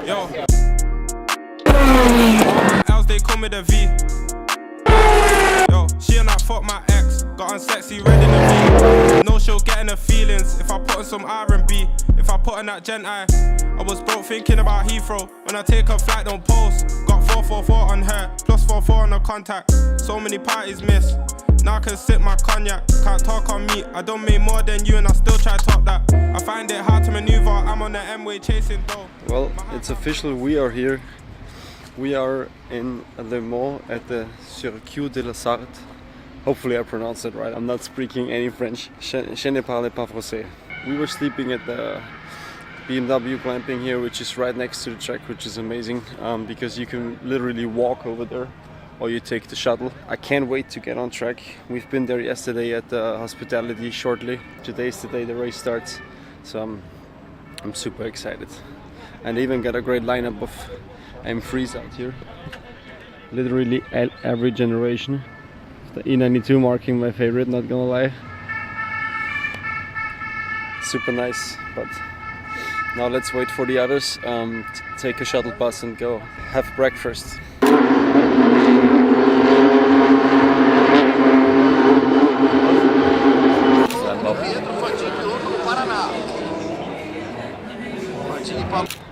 Yo. Else they call me the V. Yo, she and I fucked my ex. Got unsexy, red in the V. No, she'll get in her feelings if I put on some R&B. If I put on that Gen I was broke thinking about Heathrow. When I take a flight, don't post. Got 444 on her, plus 44 on the contact. So many parties missed. Now I can sip my cognac. Can't talk on me. I don't make more than you and I still try to top that. I find it hard to maneuver. I'm on the M-way chasing dough. Well, it's official. We are here. We are in Le Mans at the Circuit de la Sarthe. Hopefully I pronounced it right. I'm not speaking any French. Je ne parle pas français. We were sleeping at the BMW glamping here, which is right next to the track, which is amazing because you can literally walk over there or you take the shuttle. I can't wait to get on track. We've been there yesterday at the hospitality shortly. Today's the day the race starts, so I'm super excited. And I even got a great lineup of M3s out here. Literally every generation. The E92 marking my favorite, not gonna lie. Super nice, but now let's wait for the others, take a shuttle bus and go have breakfast.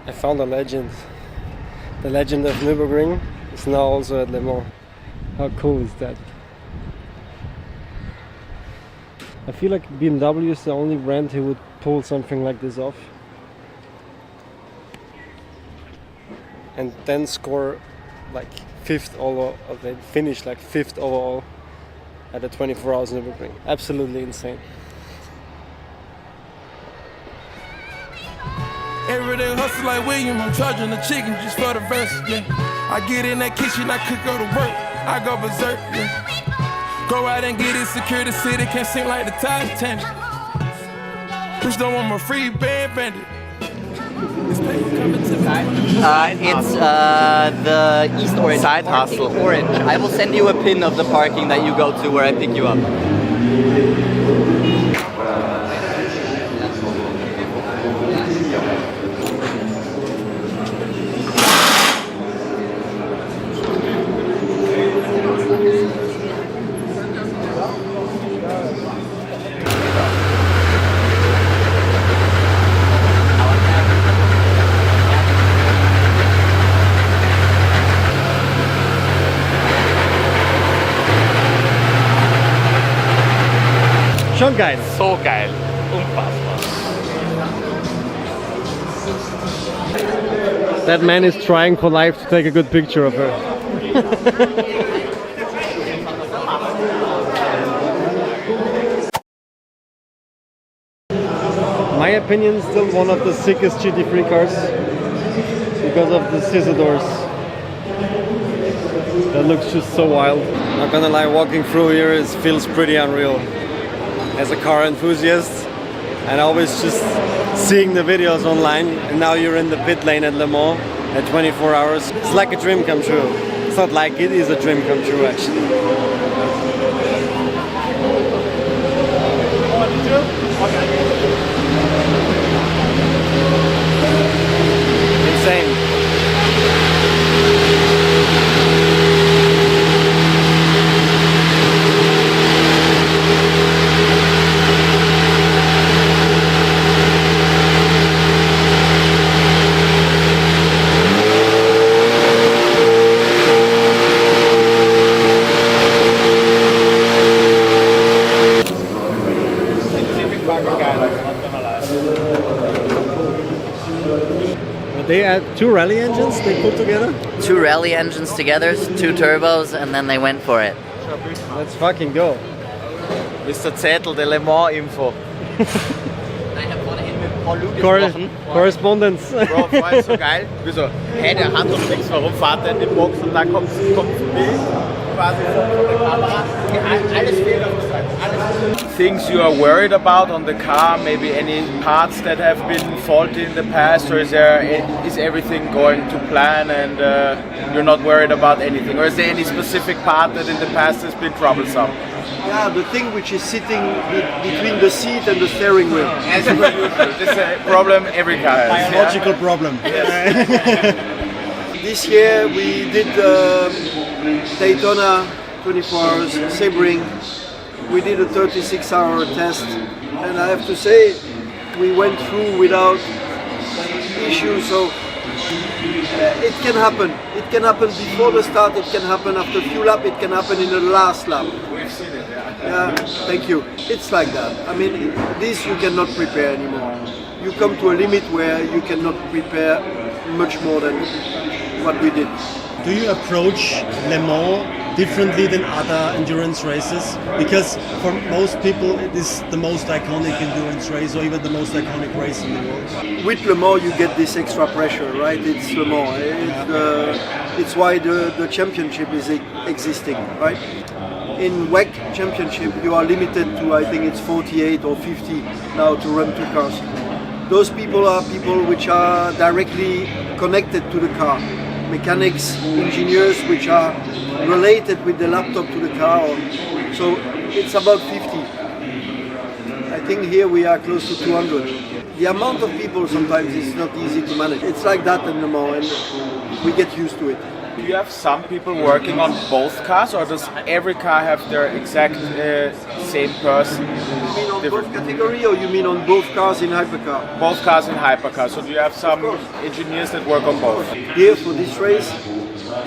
I found a legend. The legend of Nürburgring is now also at Le Mans. How cool is that? I feel like BMW is the only brand who would pull something like this off. And then score like fifth overall, they finish like fifth overall at the 24 Hours Nürburgring. Absolutely insane. Everyday hustle like William, I'm charging the chicken just for the verse, yeah. I get in that kitchen, I could go to work, I go berserk, yeah. Go out and get it, secure the city, can't sing like the Titanic. Bitch don't want my free band bandit. It's the East Orange side hustle. Orange. I will send you a pin of the parking that you go to where I pick you up. Schon geil. So geil. Unfassbar. That man is trying for life to take a good picture of her. My opinion, still one of the sickest GT3 cars because of the scissor doors. That looks just so wild. Not gonna lie, walking through here feels pretty unreal. As a car enthusiast, and always just seeing the videos online, and now you're in the pit lane at Le Mans at 24 hours. It's like a dream come true. It's not like it is a dream come true actually. Insane. They had two rally engines they put together? Two rally engines together, two turbos, and then they went for it. Let's fucking go. Mr. Zettel, der Le Mans Info. Correspondence. Bro, voll so geil. Wieso? Hey, der hat doch nichts, warum fahrt er in die Box und dann kommt vorbei, quasi von der Kamera. Alles fehlt auf der Seite, alles. Things you are worried about on the car, maybe any parts that have been faulty in the past, or is everything going to plan and you're not worried about anything? Or is there any specific part that in the past has been troublesome? Yeah, the thing which is sitting between the seat and the steering wheel. As per usual, this is a problem every car has. Biological problem. This year we did Daytona 24 hours, Sebring. We did a 36-hour test, and I have to say we went through without issue. So it can happen. It can happen before the start. It can happen after a few laps. It can happen in the last lap. We've seen it, yeah. Yeah, thank you. It's like that. I mean, this you cannot prepare anymore. You come to a limit where you cannot prepare much more than what we did. Do you approach Le Mans differently than other endurance races? Because for most people it is the most iconic endurance race, or even the most iconic race in the world. With Le Mans you get this extra pressure, right? It's Le Mans. It's why the championship is existing, right? In WEC championship you are limited to, I think it's 48 or 50 now to run 2 cars. Those people are people which are directly connected to the car. Mechanics, engineers which are related with the laptop to the car. So it's about 50. I think here we are close to 200. The amount of people sometimes is not easy to manage. It's like that in the Mans, and we get used to it. Do you have some people working on both cars, or does every car have their exact same person? You mean on both category, or you mean on both cars in hypercar? Both cars in hypercar. So do you have some engineers that work on both? Here for this race,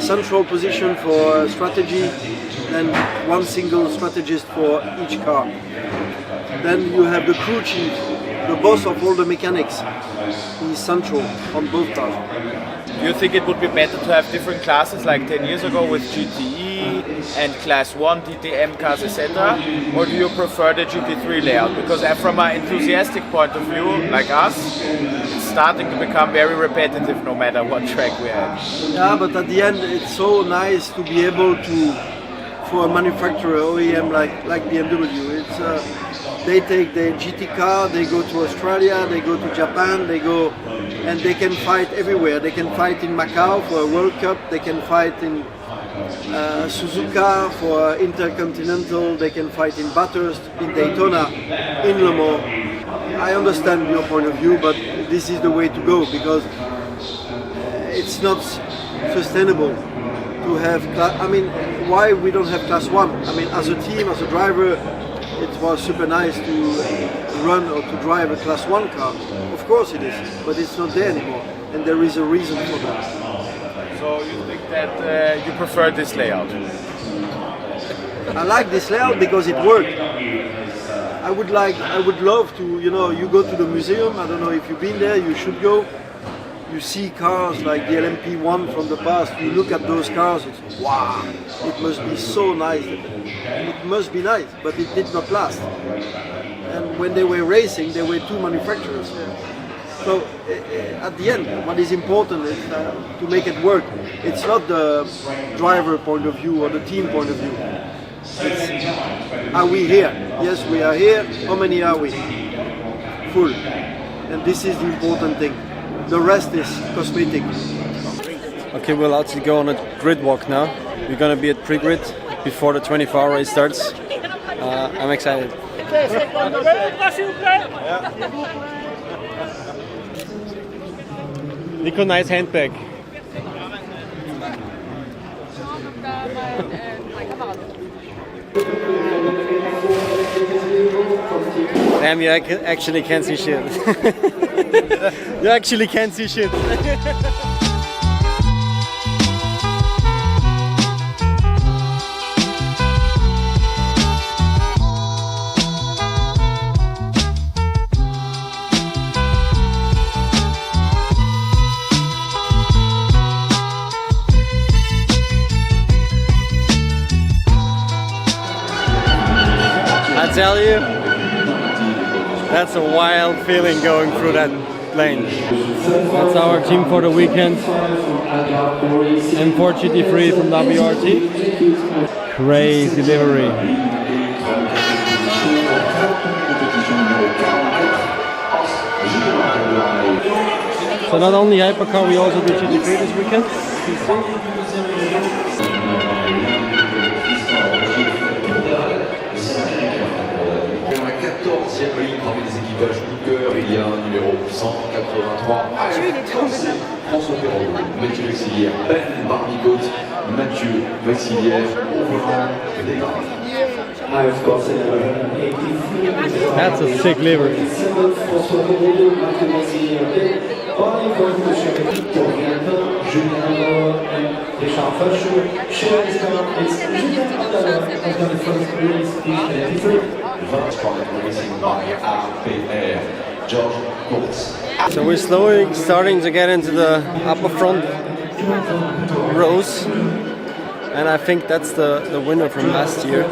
central position for strategy, then one single strategist for each car. Then you have the crew chief, the boss of all the mechanics. He's central on both cars. Do you think it would be better to have different classes like 10 years ago with GTE and Class 1 DTM cars, etc.? Or do you prefer the GT3 layout? Because from an enthusiastic point of view, like us, it's starting to become very repetitive no matter what track we're at. Yeah, but at the end it's so nice to be able to, for a manufacturer, OEM like BMW, it's they take their GT car, they go to Australia, they go to Japan, they go and they can fight everywhere. They can fight in Macau for a World Cup, they can fight in Suzuka for Intercontinental, they can fight in Bathurst, in Daytona, in Le Mans. I understand your point of view, but this is the way to go because it's not sustainable to have I mean, why we don't have Class 1? I mean, as a team, as a driver, it was super nice to run or to drive a Class 1 car. Of course it is, but it's not there anymore, and there is a reason for that. So you think that you prefer this layout? I like this layout because it worked. I would love to, you go to the museum, I don't know if you've been there, you should go. You see cars like the LMP1 from the past, you look at those cars, it's wow, it must be so nice. It must be nice, but it did not last. And when they were racing, there were 2 manufacturers. So at the end, what is important is to make it work. It's not the driver point of view or the team point of view. It's, are we here? Yes, we are here. How many are we? Full. And this is the important thing. The rest is cosmetic. Okay, we're allowed to go on a grid walk now. We're gonna be at pre-grid before the 24-hour race starts. I'm excited. Nico, nice handbag. Damn, you actually can't see shit. You actually can't see shit. I tell you, that's a wild feeling going through that lane. That's our team for the weekend. M4 GT3 from WRT. Crazy livery. So not only hypercar, we also do GT3 this weekend. François Perrault, Mathieu Vexilière, Ben Migos, Mathieu Vexilière, I've got That's a sick liver. So we're slowly starting to get into the upper front rows, and I think that's the winner from last year.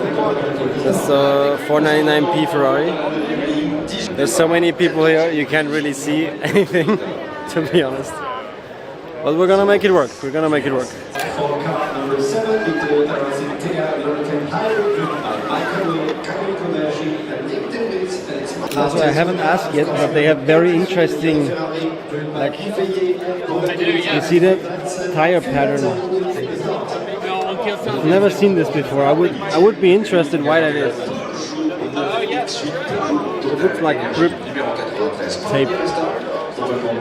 That's the 499P Ferrari. There's so many people here, you can't really see anything, to be honest. But we're gonna make it work. We're gonna make it work. Also, I haven't asked yet, but they have very interesting, like, you see the tire pattern. I've never seen this before. I would be interested why that is. It looks like grip tape.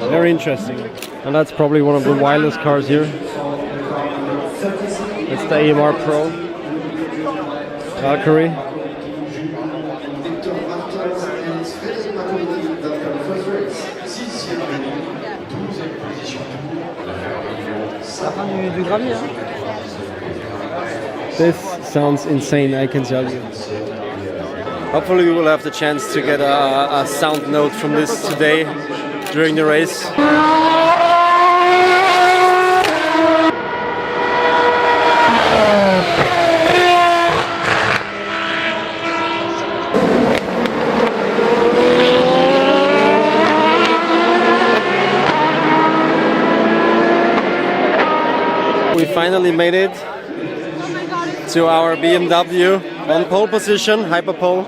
Very interesting. And that's probably one of the wildest cars here. It's the AMR Pro Valkyrie. This sounds insane, I can tell you. Hopefully we will have the chance to get a sound note from this today during the race. We finally made it to our BMW on pole position, hyperpole.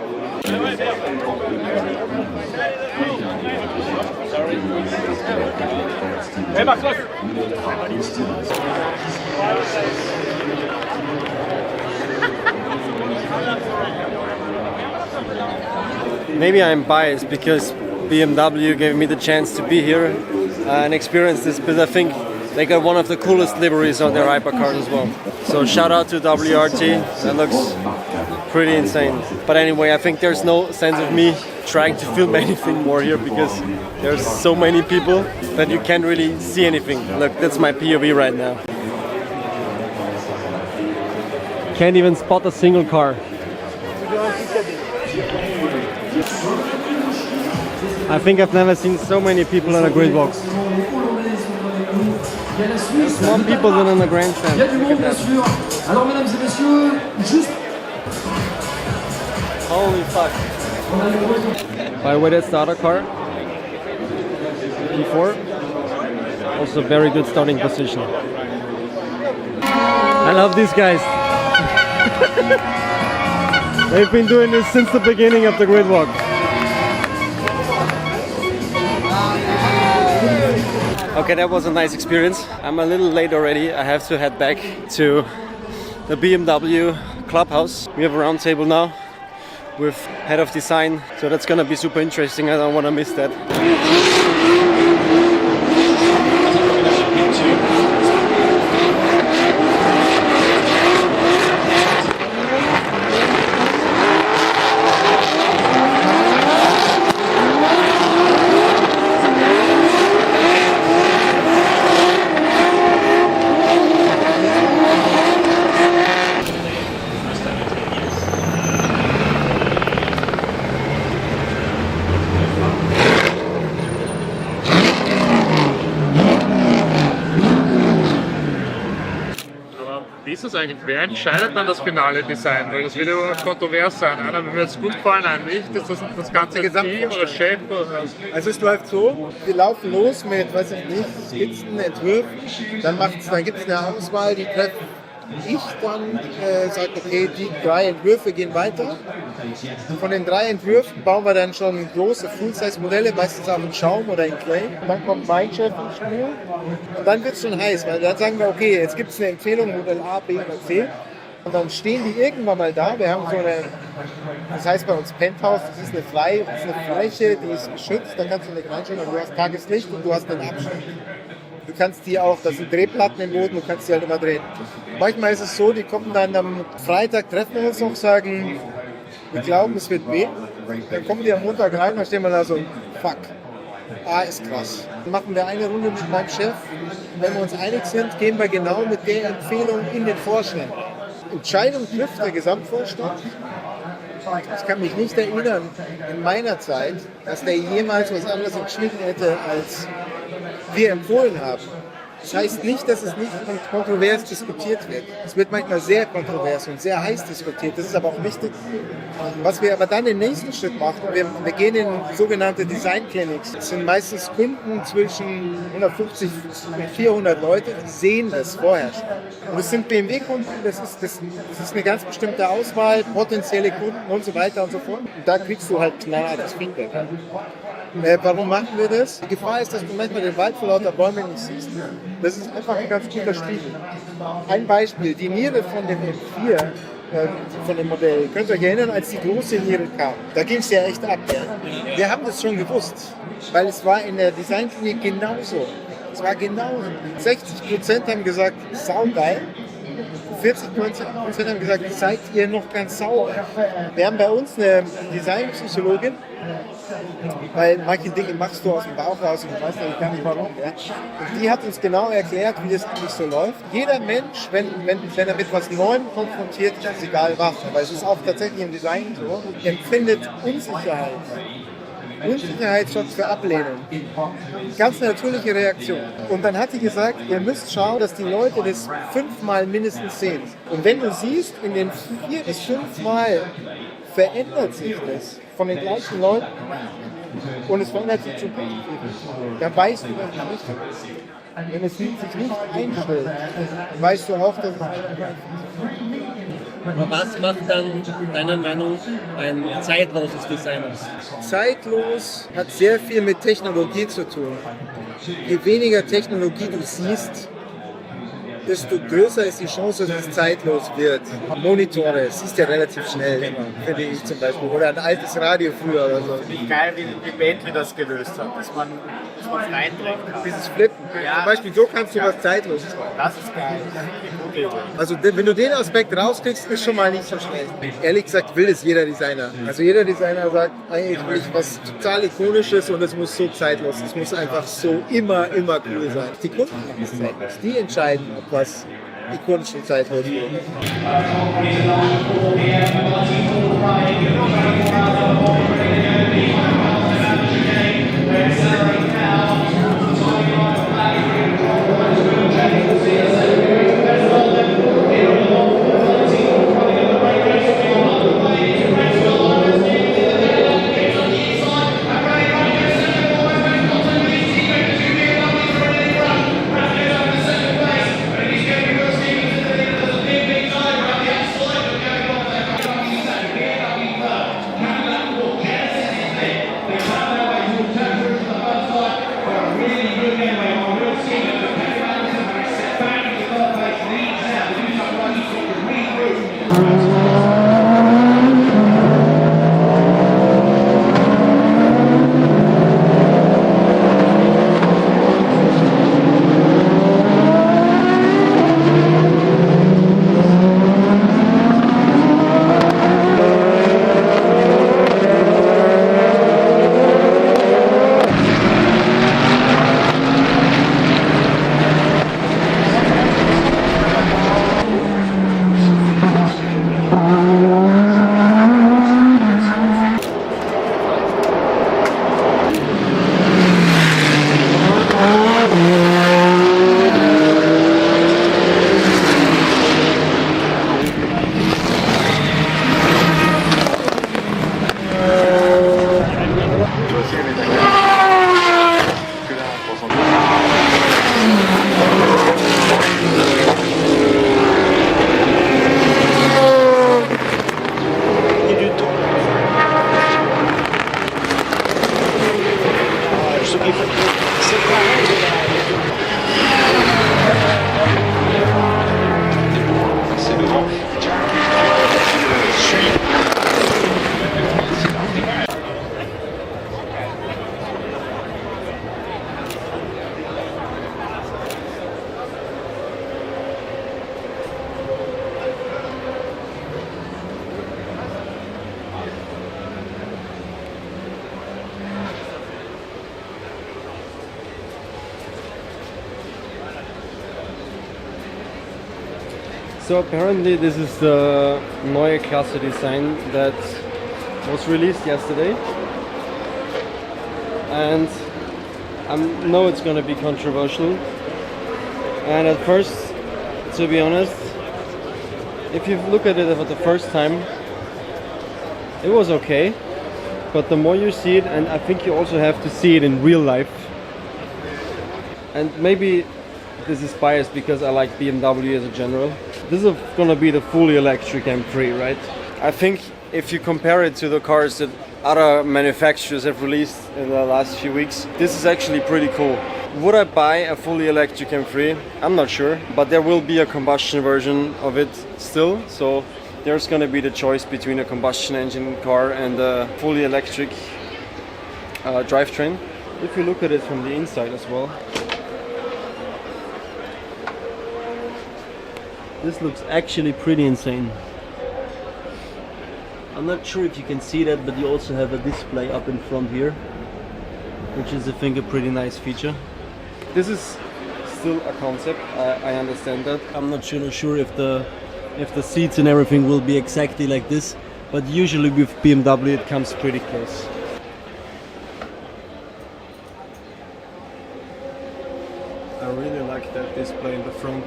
Maybe I'm biased because BMW gave me the chance to be here and experience this, but I think they got one of the coolest liveries on their hypercars as well. So shout out to WRT, that looks pretty insane. But anyway, I think there's no sense of me trying to film anything more here because there's so many people that you can't really see anything. Look, that's my POV right now. Can't even spot a single car. I think I've never seen so many people in a grid box. There's more people than on the grandstand. Holy fuck. By the way, that's the other car. P4. Also very good starting position. I love these guys. They've been doing this since the beginning of the grid walk. Okay, that was a nice experience. I'm a little late already. I have to head back to the BMW clubhouse. We have a round table now with head of design, so that's gonna be super interesting. I don't want to miss that. Wie ist das eigentlich? Wer entscheidet dann das finale Design? Weil das wird ja kontrovers sein. Einer wird es gut gefallen, einem nicht. Ist das das ganze Team oder Chef? Oder? Also es läuft so, wir laufen los mit, weiß ich nicht, Skizzen, Entwürfen. Dann gibt es eine Auswahl, die treffen ich dann, sage, okay, die 3 Entwürfe gehen weiter. Von den 3 Entwürfen bauen wir dann schon große Full-Size-Modelle, meistens auch in Schaum oder in Clay. Dann kommt mein Chef ins Spiel und dann wird es schon heiß, weil dann sagen wir, okay, jetzt gibt es eine Empfehlung, Modell A, B oder C. Und dann stehen die irgendwann mal da. Wir haben so eine, das heißt bei uns Penthouse, das ist eine Fläche, die ist geschützt, dann kannst du nicht reinschauen, aber du hast Tageslicht und du hast einen Abstand. Du kannst die auch, das sind Drehplatten im Boden, du kannst die halt immer drehen. Manchmal ist es so, die kommen dann am Freitag, treffen wir uns noch, sagen, wir glauben, es wird weh. Dann kommen die am Montag rein, dann stehen wir da so, fuck. Ist krass. Dann machen wir eine Runde mit meinem Chef. Wenn wir uns einig sind, gehen wir genau mit der Empfehlung in den Vorstand. Entscheidung trifft der Gesamtvorstand. Ich kann mich nicht erinnern, in meiner Zeit, dass der jemals was anderes entschieden hätte, als wir empfohlen haben. Das heißt nicht, dass es nicht kontrovers diskutiert wird. Es wird manchmal sehr kontrovers und sehr heiß diskutiert. Das ist aber auch wichtig. Was wir aber dann den nächsten Schritt machen, wir gehen in sogenannte Design Clinics. Das sind meistens Kunden zwischen 150 und 400 Leute, die sehen das vorher schon. Und das sind BMW-Kunden, das ist eine ganz bestimmte Auswahl, potenzielle Kunden und so weiter und so fort. Und da kriegst du halt knallhartes Feedback. Warum machen wir das? Die Gefahr ist, dass du manchmal den Wald vor lauter Bäumen nicht siehst. Das ist einfach ein ganz guter Spiegel. Ein Beispiel, die Niere von dem M4, von dem Modell. Könnt ihr euch erinnern, als die große Niere kam? Da ging es ja echt ab. Ja? Wir haben das schon gewusst, weil es war in der Designklinik genauso. Es war genauso. 60% haben gesagt, saugeil. 40% haben gesagt, seid ihr noch ganz sauber. Wir haben bei uns eine Designpsychologin, weil manche Dinge machst du aus dem Bauch raus und du weißt eigentlich gar nicht warum. Ja? Und die hat uns genau erklärt, wie das eigentlich so läuft. Jeder Mensch, wenn er mit etwas Neuem konfrontiert ist, ist egal was, aber es ist auch tatsächlich im Design so, empfindet Unsicherheit. Unsicherheit sorgt für Ablehnung. Ganz natürliche Reaktion. Und dann hat sie gesagt, ihr müsst schauen, dass die Leute das 5-mal mindestens sehen. Und wenn du siehst, in den 4 bis 5 Mal verändert sich das von den gleichen Leuten und es verändert sich zum Positiven, dann weißt du, dass es richtig ist. Wenn es sich nicht einstellt, weißt du auch, dass es Aber was macht dann deiner Meinung ein zeitloses Design aus? Zeitlos hat sehr viel mit Technologie zu tun. Je weniger Technologie du siehst, desto größer ist die Chance, dass es zeitlos wird. Monitore, siehst ja relativ schnell immer, finde ich zum Beispiel. Oder ein altes Radio früher oder so. Geil, wie Bentley das gelöst hat, dass man reinträgt. Dieses Flippen. Ja, zum Beispiel so kannst du was zeitlos machen. Das ist geil. Das ist eine gute Idee. Also wenn du den Aspekt rauskriegst, ist schon mal nicht so schlecht. Ehrlich gesagt will es jeder Designer. Also jeder Designer sagt, eigentlich will ich was total Ikonisches und es muss so zeitlos. Es muss einfach so immer cool sein. Die Kunden machen es zeitlos. Die entscheiden, ob was ikonisch und zeitlos wird. So apparently this is the Neue Klasse design that was released yesterday. And I know it's gonna be controversial. And at first, to be honest, if you look at it for the first time, it was okay. But the more you see it, and I think you also have to see it in real life. And maybe this is biased because I like BMW as a general. This is gonna be the fully electric M3, right? I think if you compare it to the cars that other manufacturers have released in the last few weeks, this is actually pretty cool. Would I buy a fully electric M3? I'm not sure, but there will be a combustion version of it still. So there's gonna be the choice between a combustion engine car and a fully electric drivetrain. If you look at it from the inside as well, this looks actually pretty insane. I'm not sure if you can see that, but you also have a display up in front here, which is I think a pretty nice feature. This is still a concept, I understand that. I'm not sure if the seats and everything will be exactly like this, but usually with BMW it comes pretty close. I really like that display in the front.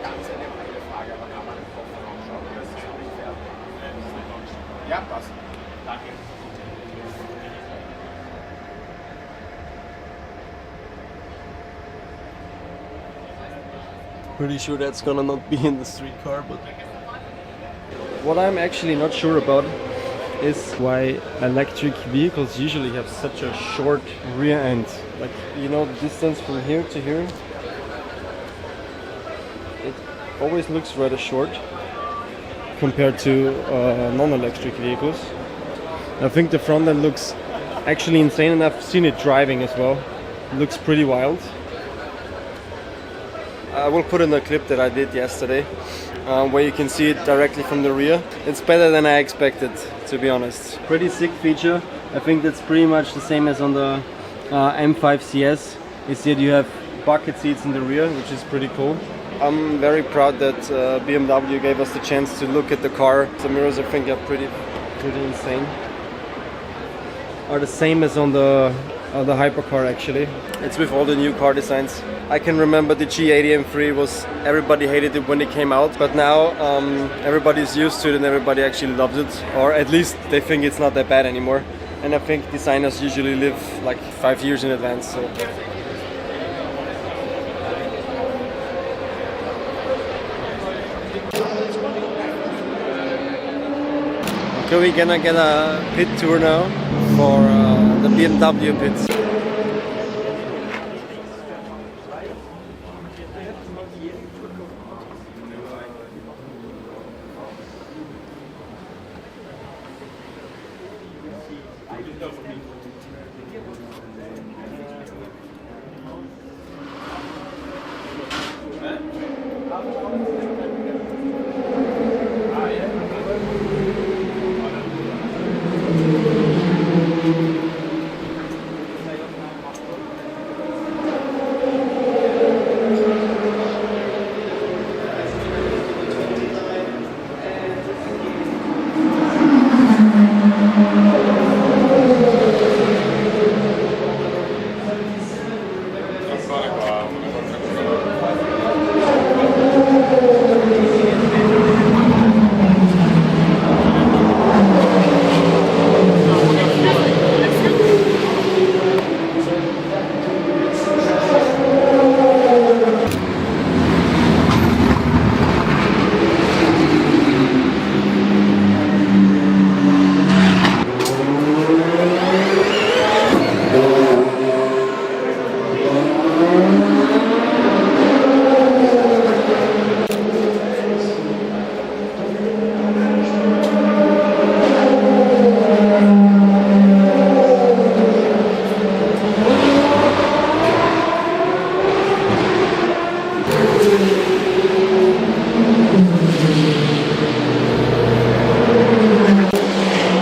Pretty sure that's gonna not be in the street car, but what I'm actually not sure about is why electric vehicles usually have such a short rear end. Like, you know, the distance from here to here, it always looks rather short compared to non-electric vehicles. I think the front end looks actually insane, and I've seen it driving as well. It looks pretty wild. I will put in a clip that I did yesterday where you can see it directly from the rear. It's better than I expected, to be honest. Pretty sick feature. I think that's pretty much the same as on the M5 CS. Is that you have bucket seats in the rear, which is pretty cool. I'm very proud that BMW gave us the chance to look at the car. The mirrors, I think, are pretty insane. Are the same as on the hypercar actually. It's with all the new car designs. I can remember the G80 M3 was, everybody hated it when it came out, but now everybody's used to it and everybody actually loves it, or at least they think it's not that bad anymore. And I think designers usually live like 5 years in advance. So. So we're gonna get a pit tour now for the BMW pits.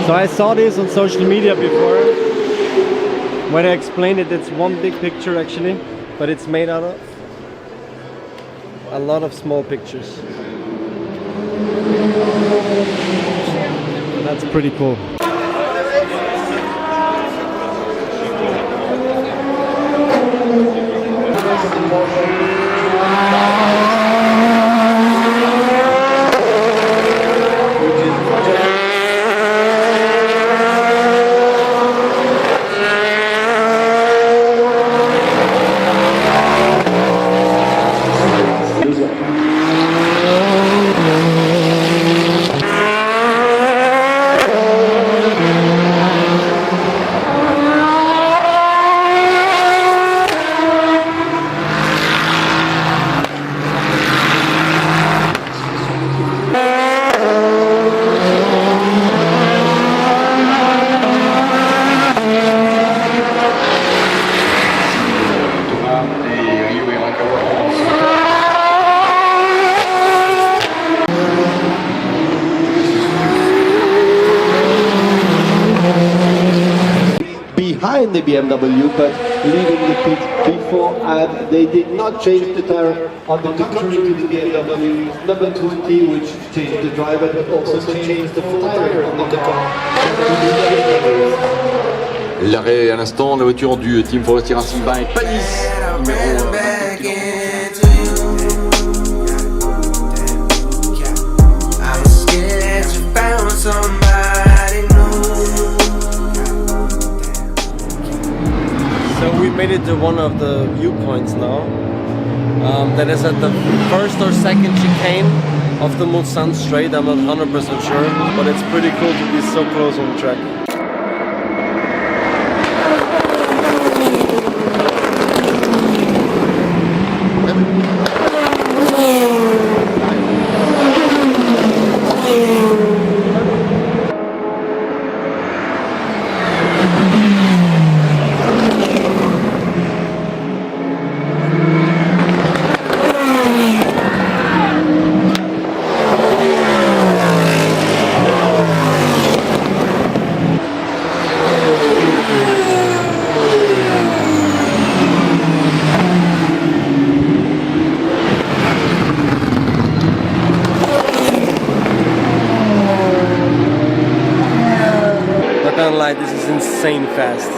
So I saw this on social media before, when I explained it. It's one big picture actually, but it's made out of a lot of small pictures. That's pretty cool. Behind the BMW, but leaving the pit before, and they did not change the tire. On the contrary to the BMW number 20, which changed the driver, but also changed the full tire on the car. L'arrêt à l'instant, la voiture du Team Forestier Racing by Panis, numéro 21. So we made it to one of the viewpoints now. That is at the first or second chicane of the Mulsanne Straight. I'm not 100% sure, but it's pretty cool to be so close on the track. This is insane fast.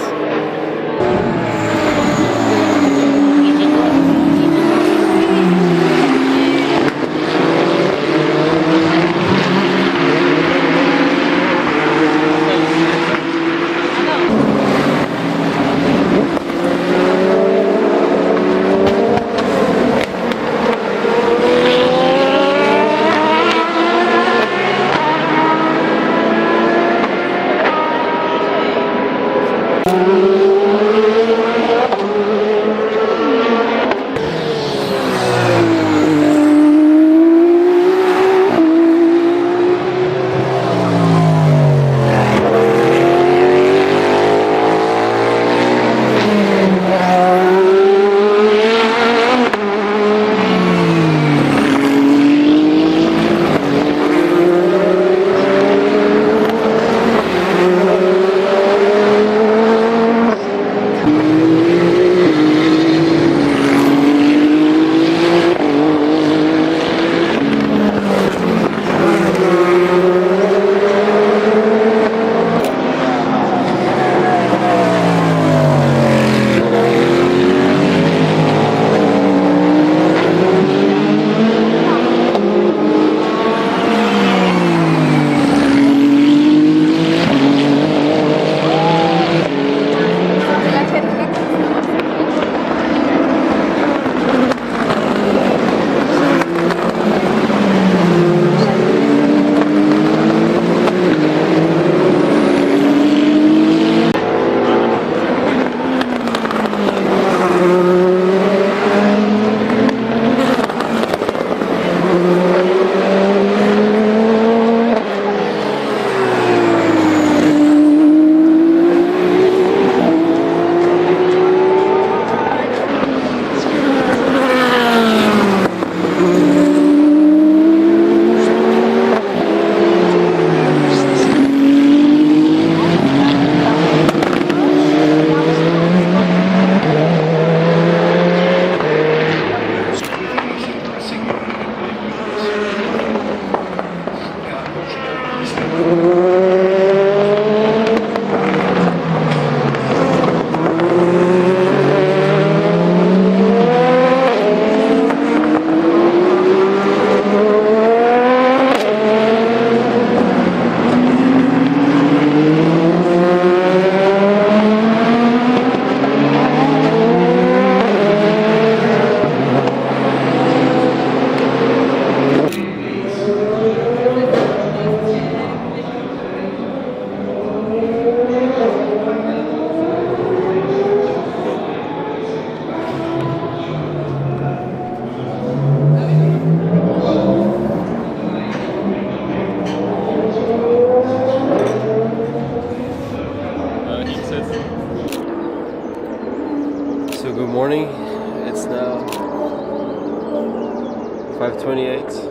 5:28.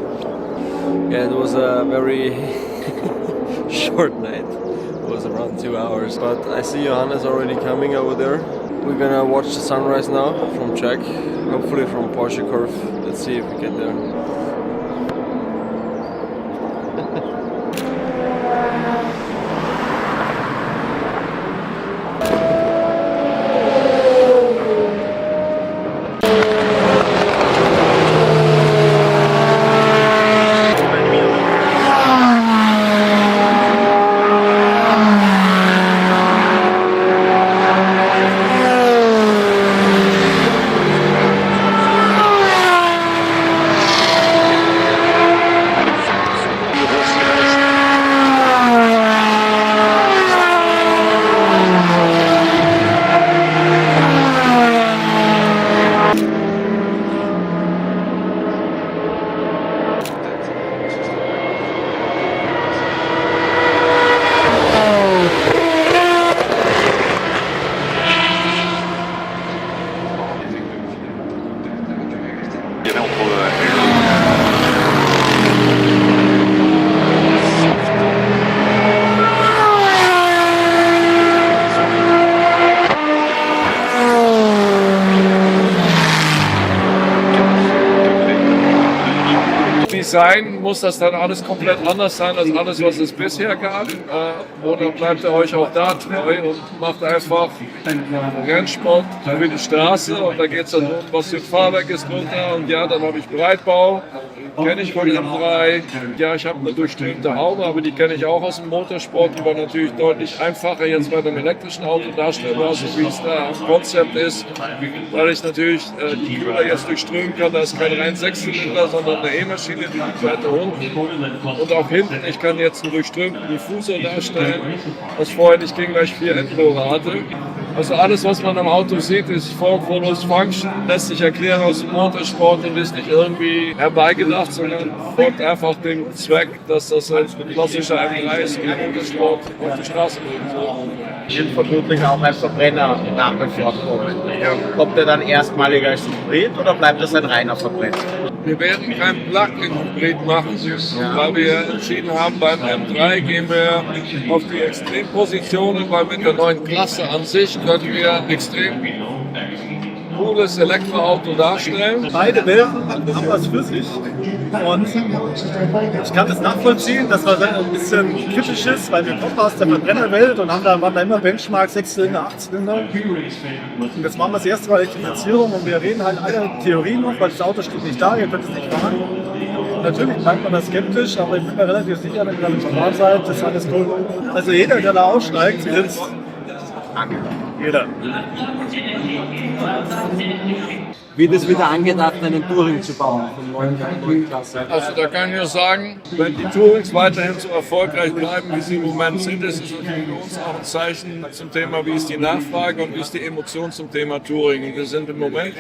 Yeah, it was a very short night. It was around 2 hours. But I see Johannes already coming over there. We're gonna watch the sunrise now from Czech, hopefully from Porsche Curve. Let's see if we get there. Design muss das dann alles komplett anders sein als alles, was es bisher gab. Oder bleibt ihr euch auch da treu und macht einfach Rennsport für die Straße und da geht es dann um, was für ein Fahrwerk ist drunter und ja, dann habe ich Breitbau, kenne ich von M3. Ja, ich habe eine durchströmte Haube, aber die kenne ich auch aus dem Motorsport. Die war natürlich deutlich einfacher jetzt bei einem elektrischen Auto darstellbar, so wie es da am Konzept ist, weil ich natürlich die Kühler jetzt durchströmen kann. Da ist kein rein Sechszylinder, sondern eine E-Maschine, die liegt weiter unten. Und auch hinten, ich kann jetzt einen durchströmten Diffusor darstellen, was vorher nicht ging, weil ich 4 Endrohre hatte. Also alles, was man am Auto sieht, ist Form, Follows, Function, lässt sich erklären aus dem Motorsport und ist nicht irgendwie herbeigedacht, sondern folgt einfach dem Zweck, dass das ein klassischer M3 ist, wie Motorsport auf die Straße bringen soll. Wird vermutlich auch ein Verbrenner nach wie vor kommen. Kommt der dann erstmalig als Hybrid oder bleibt das ein reiner Verbrenner? Wir werden kein Plug-in-Hybrid machen, weil wir entschieden haben, beim M3 gehen wir auf die Extrempositionen, weil mit der neuen Klasse an sich können wir extrem cooles Elektroauto darstellen. Beide Welten haben was für sich und ich kann das nachvollziehen, dass man ein bisschen kritisch ist, weil wir kommen aus der Verbrennerwelt und waren da immer Benchmark 6 Zylinder, 8 Zylinder. Und jetzt machen wir das erste Mal Elektrifizierung und wir reden halt alle Theorien noch, weil das Auto steht nicht da, ihr könnt es nicht fahren. Natürlich bleibt man da skeptisch, aber ich bin mir relativ sicher, wenn ihr damit gefahren seid, das ist alles cool. Also jeder, der da aussteigt, ist jeder. Wird es wieder angedacht, einen Touring zu bauen von neuen Klasse? Also da kann ich nur sagen, wenn die Tourings weiterhin so erfolgreich bleiben, wie sie im Moment sind, ist es natürlich für uns auch ein Zeichen zum Thema, wie ist die Nachfrage und wie ist die Emotion zum Thema Touring. Und wir sind im Moment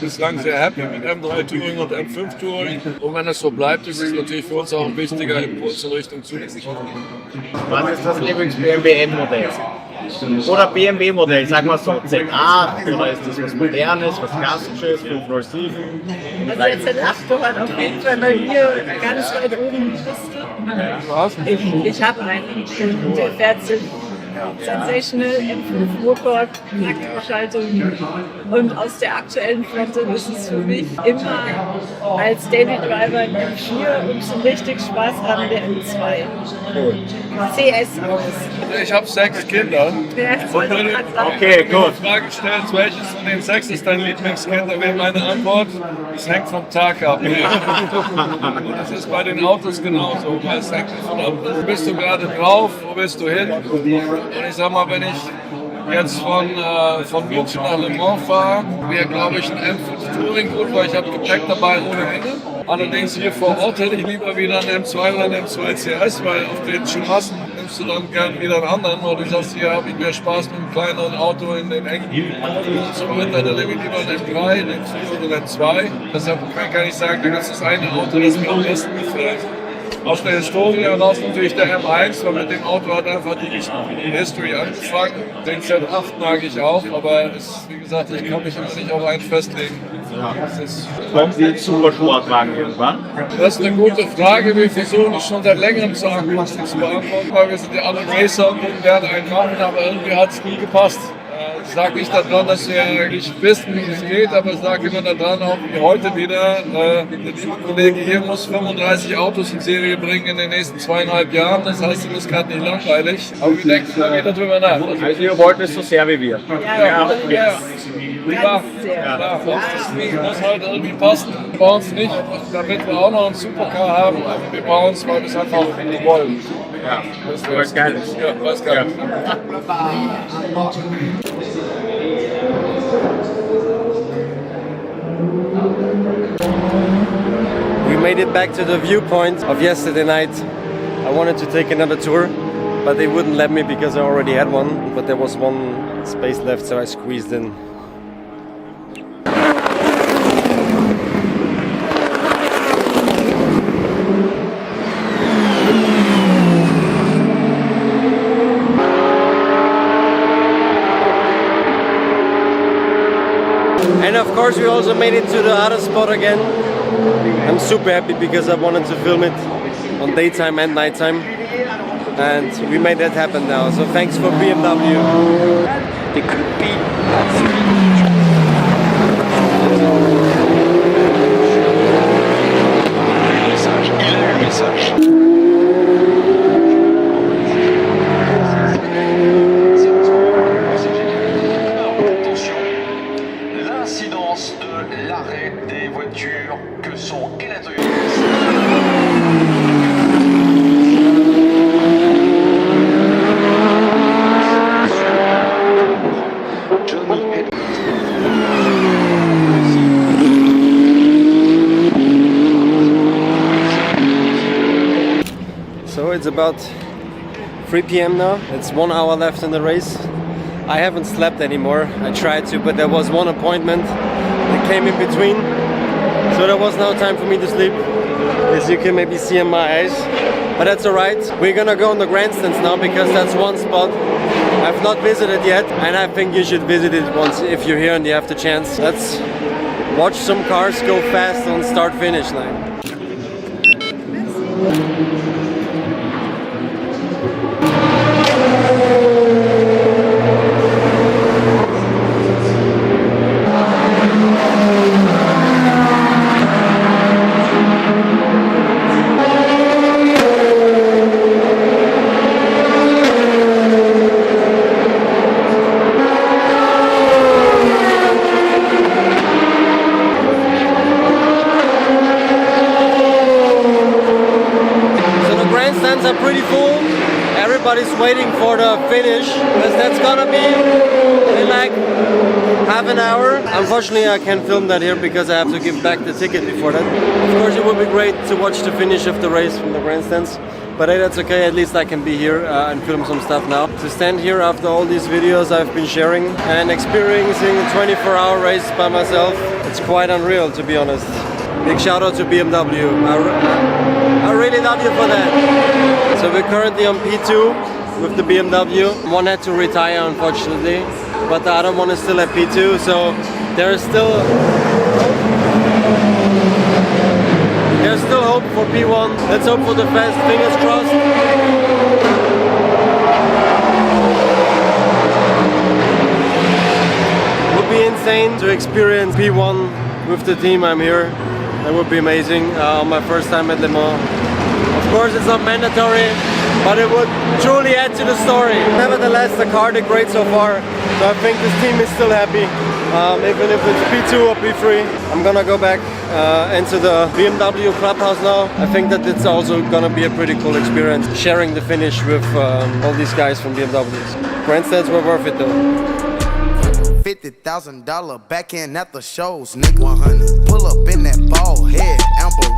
bislang sehr happy mit M3 Touring und M5 Touring. Und wenn es so bleibt, ist es natürlich für uns auch ein wichtiger Impuls in Richtung Zukunft. Was ist das Lieblings-BMW M-Modell? Oder BMW-Modell, sagen wir so, Z8 oder ist das was Modernes, was Klassisches, 507? Also der Z8 hat auf jeden Fall bei mir ganz weit oben die Liste. Ich habe einen, der fährt sensational, M5 Motor, Akkuschaltung und aus der aktuellen Flotte ist es für mich immer als Daily Driver ein M4 und zum richtig Spaß haben der M2. CS aus. Ich habe 6 Kinder. Okay, gut. Die Frage stellt, welches von den 6 ist dein Lieblingskind? Da wäre meine Antwort, es hängt vom Tag ab. Und das ist bei den Autos genauso. Es hängt davon ab, wo bist du gerade drauf, wo bist du hin? Und ich sag mal, wenn ich jetzt von München nach Le Mans fahre, wäre glaube ich ein M5 Touring gut, weil ich habe Gepäck dabei ohne Ende. Allerdings hier vor Ort hätte ich lieber wieder einen M2 oder einen M2 CS, weil auf den Straßen nimmst du dann gern wieder einen anderen, weil du sagst, hier habe ich mehr Spaß mit einem kleineren Auto in den engen und so weiter. Da nehme ich lieber einen M3, einen M4 oder einen M2. Deshalb kann ich sagen, das ist das eine Auto, das mir am besten gefällt. aus der Historie heraus natürlich der M1, weil mit dem Auto hat einfach die History angefangen. Den Z8 mag ich auch, aber wie gesagt, ich kann mich jetzt nicht auf einen festlegen. Kommen Sie jetzt Supersportwagen irgendwann? Das ist eine gute Frage. Wir versuchen es schon seit längerem zu beantworten, weil wir sind ja alle Racer und werden einen machen, aber irgendwie hat es nie gepasst. Ich sage nicht daran, dass wir nicht wissen, wie es geht, aber ich sage immer daran, auch wie heute wieder. Der Kollege hier muss 35 Autos in Serie bringen in den nächsten 2,5 Jahren. Das heißt, ihm ist gerade nicht langweilig. Aber wir denken immer wieder darüber nach. Also ihr wollt es so sehr wie wir. Ja. Klar, das muss halt irgendwie passen. Wir bauen es nicht, damit wir auch noch einen Supercar haben, aber wir bauen es, weil wir es einfach wollen. Ja, weil es geil ist. Ja, weil es geil ist. We made it back to the viewpoint of yesterday night. I wanted to take another tour, but they wouldn't let me because I already had one. But there was one space left, so I squeezed in. And of course we also made it to the other spot again. I'm super happy because I wanted to film it on daytime and nighttime. And we made that happen now. So thanks for BMW. They could be l'incidence de l'arrêt des voitures que sont So it's about 3 p.m. now. It's 1 hour left in the race. I haven't slept anymore. I tried to, but there was one appointment that came in between. So there was no time for me to sleep, as you can maybe see in my eyes. But that's alright. We're gonna go on the grandstands now because that's one spot I've not visited yet, and I think you should visit it once if you're here and you have the chance. Let's watch some cars go fast on start-finish line. Are pretty full. Everybody's waiting for the finish because that's gonna be in like half an hour. Unfortunately, I can't film that here because I have to give back the ticket before that. Of course, it would be great to watch the finish of the race from the grandstands, but hey, that's okay. At least I can be here and film some stuff now. To stand here after all these videos I've been sharing and experiencing a 24-hour race by myself, it's quite unreal, to be honest. Big shout out to BMW. I really love you for that. So we're currently on P2 with the BMW. One had to retire, unfortunately, but the other one is still at P2. So there's still hope for P1. Let's hope for the best. Fingers crossed. Would be insane to experience P1 with the team. I'm here. That would be amazing on my first time at Le Mans. Of course, it's not mandatory, but it would truly add to the story. Nevertheless, the car did great so far, so I think this team is still happy. Even if it's P2 or P3, I'm gonna go back into the BMW clubhouse now. I think that it's also gonna be a pretty cool experience, sharing the finish with all these guys from BMWs. Grandstands were worth it though. $50,000 back in at the shows, nigga. 100. Pull up in that ball head, amber